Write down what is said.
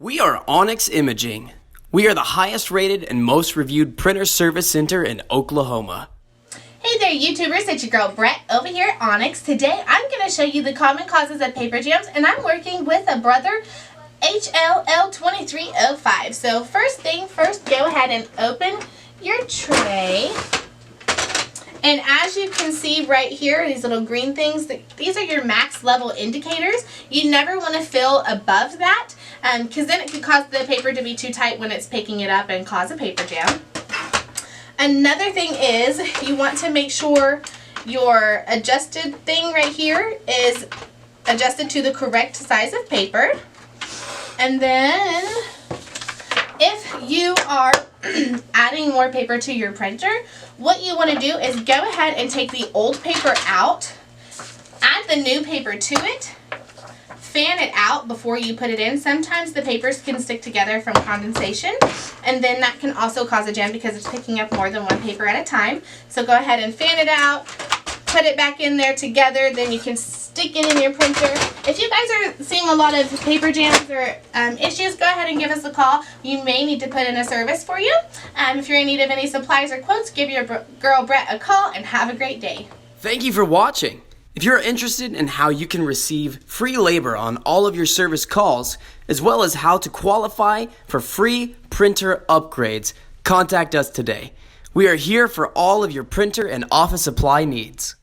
We are Onyx Imaging. We are the highest rated and most reviewed printer service center in Oklahoma. Hey there YouTubers, it's your girl Brett over here at Onyx. Today I'm going to show you the common causes of paper jams, and I'm working with a brother L2305. So first thing first, go ahead and open your tray. And as you can see right here, these little green things, these are your max level indicators. You never want to fill above that because then it could cause the paper to be too tight when it's picking it up and cause a paper jam. Another thing is you want to make sure your adjusted thing right here is adjusted to the correct size of paper. And then if you are adding more paper to your printer, what you want to do is go ahead and take the old paper out, add the new paper to it, fan it out before you put it in. Sometimes the papers can stick together from condensation, and then that can also cause a jam because it's picking up more than one paper at a time. So go ahead and fan it out, put it back in there together, then you can stick it in your printer. If you guys are seeing a lot of paper jams or issues, go ahead and give us a call. You may need to put in a service for you. If you're in need of any supplies or quotes, give your girl Brett a call, and have a great day. Thank you for watching. If you're interested in how you can receive free labor on all of your service calls, as well as how to qualify for free printer upgrades, contact us today. We are here for all of your printer and office supply needs.